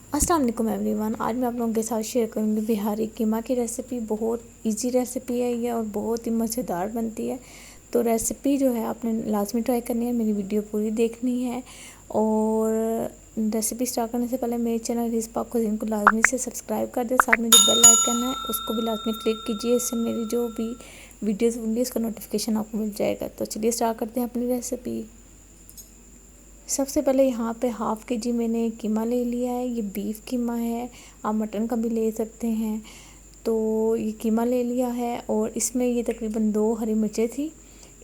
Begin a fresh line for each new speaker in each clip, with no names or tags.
अस्सलाम वालेकुम एवरीवन। आज मैं आप लोगों के साथ शेयर करूंगी बिहारी कीमा की रेसिपी। बहुत इजी रेसिपी है ये और बहुत ही मज़ेदार बनती है। तो रेसिपी जो है आपने लाजमी ट्राई करनी है, मेरी वीडियो पूरी देखनी है। और रेसिपी स्टार्ट करने से पहले मेरे चैनल रिज़ पाक कुज़ीन को लाजमी से सब्सक्राइब कर दें। साथ में जो बेल आइकन है उसको भी लाजमी क्लिक कीजिए, इससे मेरी जो भी वीडियोज़ होंगी उसका नोटिफिकेशन आपको मिल जाएगा। तो चलिए स्टार्ट करते हैं अपनी रेसिपी। सबसे पहले यहाँ पे हाफ़ के जी मैंने कीमा ले लिया है। ये बीफ कीमा है, आप मटन का भी ले सकते हैं। तो ये कीमा ले लिया है और इसमें ये तकरीबन 2 हरी मिर्चें थी,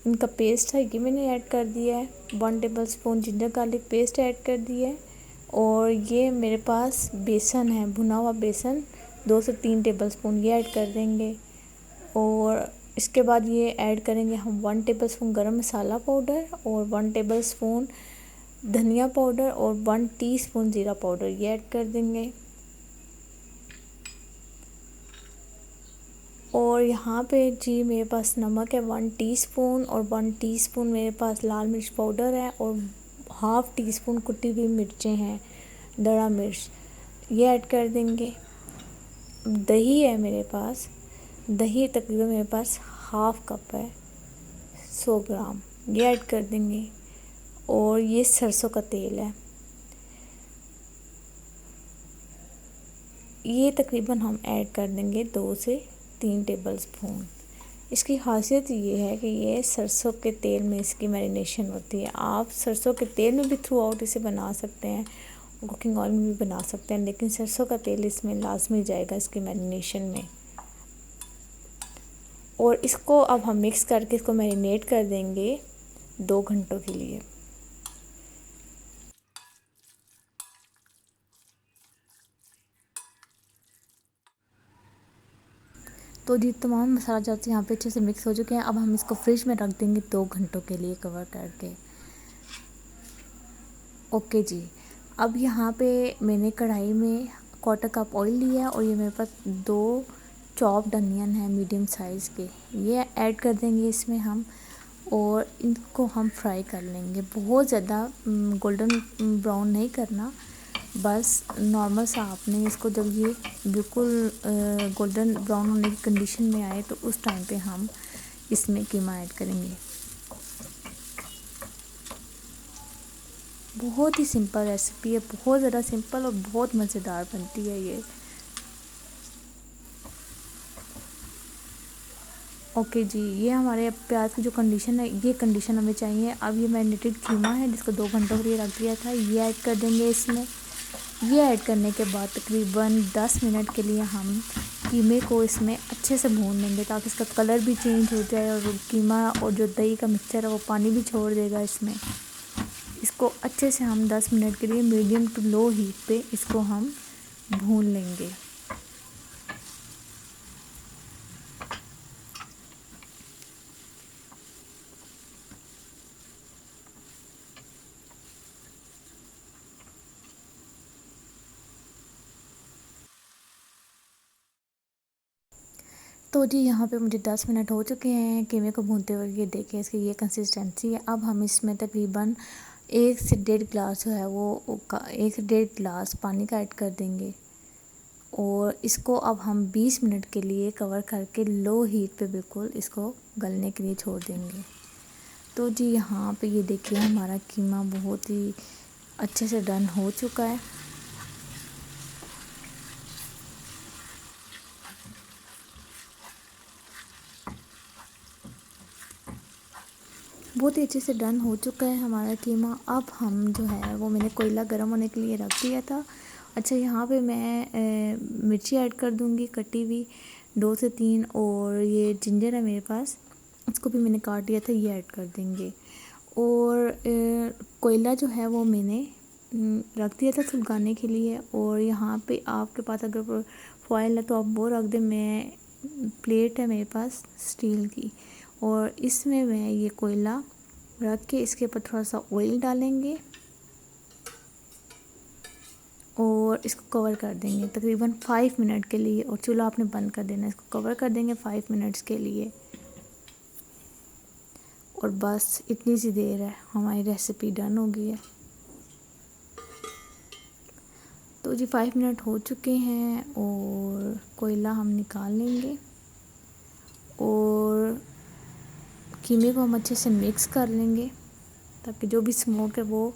इनका पेस्ट है ये मैंने ऐड कर दिया है। 1 table spoon ginger garlic paste add कर दिया है। और ये मेरे पास बेसन है, भुना हुआ बेसन 2 से 3 टेबल स्पून ये ऐड कर देंगे। और इसके बाद ये ऐड करेंगे हम 1 टेबल स्पून गरम मसाला पाउडर और 1 टेबल स्पून धनिया पाउडर और 1 टीस्पून ज़ीरा पाउडर ये ऐड कर देंगे। और यहाँ पे जी मेरे पास नमक है 1 टीस्पून और 1 टीस्पून मेरे पास लाल मिर्च पाउडर है और हाफ़ टी स्पून कुटी हुई मिर्चें हैं, दड़ा मिर्च ये ऐड कर देंगे। दही है मेरे पास, दही तकरीबन मेरे पास हाफ़ कप है, 100 ग्राम ये ऐड कर देंगे। और ये सरसों का तेल है, ये तकरीबन हम ऐड कर देंगे 2 से 3 टेबल स्पून। इसकी खासियत ये है कि ये सरसों के तेल में इसकी मैरिनेशन होती है। आप सरसों के तेल में भी थ्रू आउट इसे बना सकते हैं, कुकिंग ऑयल में भी बना सकते हैं, लेकिन सरसों का तेल इसमें लाजमी जाएगा इसकी मैरिनेशन में। और इसको अब हम मिक्स करके इसको मैरिनेट कर देंगे 2 घंटों के लिए। तो जी तमाम मसाला जाते यहाँ पे अच्छे से मिक्स हो चुके हैं। अब हम इसको फ्रिज में रख देंगे 2 घंटों के लिए कवर करके। ओके जी, अब यहाँ पे मैंने कढ़ाई में 1/4 कप ऑयल लिया है और ये मेरे पास 2 चॉप्ड अनियन है मीडियम साइज़ के, ये ऐड कर देंगे इसमें हम। और इनको हम फ्राई कर लेंगे, बहुत ज़्यादा गोल्डन ब्राउन नहीं करना, बस नॉर्मल सा आपने इसको जब ये बिल्कुल गोल्डन ब्राउन होने की कंडीशन में आए तो उस टाइम पे हम इसमें कीमा ऐड करेंगे। बहुत ही सिंपल रेसिपी है, बहुत ज़्यादा सिंपल और बहुत मज़ेदार बनती है ये। ओके जी, ये हमारे प्याज की जो कंडीशन है ये कंडीशन हमें चाहिए। अब ये मैरिनेटेड कीमा है जिसको 2 घंटों के लिए रख दिया था, ये ऐड कर देंगे इसमें। ये ऐड करने के बाद तकरीबन 10 मिनट के लिए हम कीमे को इसमें अच्छे से भून लेंगे ताकि इसका कलर भी चेंज हो जाए और कीमा और जो दही का मिक्सचर है वो पानी भी छोड़ देगा इसमें। इसको अच्छे से हम 10 मिनट के लिए मीडियम टू लो हीट पे इसको हम भून लेंगे। तो जी यहाँ पे मुझे 10 मिनट हो चुके हैं कीमे को भूनते हुए। ये देखिए इसकी ये कंसिस्टेंसी है। अब हम इसमें तकरीबन 1 से 1.5 गिलास जो है वो 1 से 1.5 गिलास पानी का ऐड कर देंगे। और इसको अब हम 20 मिनट के लिए कवर करके लो हीट पे बिल्कुल इसको गलने के लिए छोड़ देंगे। तो जी यहाँ पे ये देखिए हमारा कीमा बहुत ही अच्छे से डन हो चुका है। बहुत ही अच्छे से डन हो चुका है हमारा कीमा। अब हम जो है वो मैंने कोयला गर्म होने के लिए रख दिया था। अच्छा यहाँ पे मैं मिर्ची ऐड कर दूँगी कटी हुई 2 से 3, और ये जिंजर है मेरे पास, इसको भी मैंने काट दिया था, ये ऐड कर देंगे। और कोयला जो है वो मैंने रख दिया था सुलगाने के लिए। और यहाँ पे आपके पास अगर फॉयल है तो आप वो रख दें। मैं प्लेट है मेरे पास स्टील की, और इसमें मैं ये कोयला रख के इसके ऊपर थोड़ा सा ऑयल डालेंगे और इसको कवर कर देंगे तकरीबन 5 मिनट के लिए। और चूल्हा आपने बंद कर देना, इसको कवर कर देंगे 5 मिनट्स के लिए। और बस इतनी सी देर है, हमारी रेसिपी डन हो गई है। तो जी 5 मिनट हो चुके हैं और कोयला हम निकाल लेंगे और कीमे को हम अच्छे से मिक्स कर लेंगे ताकि जो भी स्मोक है वो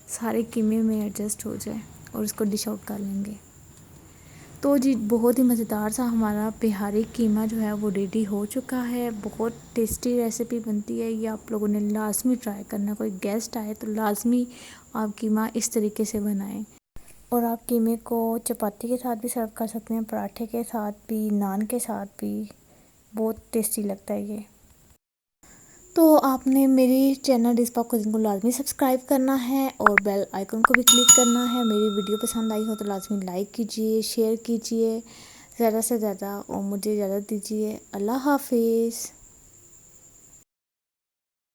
सारे कीमे में एडजस्ट हो जाए और इसको डिश आउट कर लेंगे। तो जी बहुत ही मज़ेदार सा हमारा बिहारी कीमा जो है वो रेडी हो चुका है। बहुत टेस्टी रेसिपी बनती है, ये आप लोगों ने लाजमी ट्राई करना। कोई गेस्ट आए तो लाजमी आप कीमा इस तरीके से बनाएं। और आप कीमे को चपाती के साथ भी सर्व कर सकते हैं, पराठे के साथ भी, नान के साथ भी। बहुत टेस्टी लगता है ये। तो आपने मेरी चैनल डिस्पा कुकिंग को लाजमी सब्सक्राइब करना है और बेल आइकन को भी क्लिक करना है। मेरी वीडियो पसंद आई हो तो लाजमी लाइक कीजिए, शेयर कीजिए ज़्यादा से ज़्यादा और मुझे इजाज़त दीजिए। अल्लाह हाफिज़।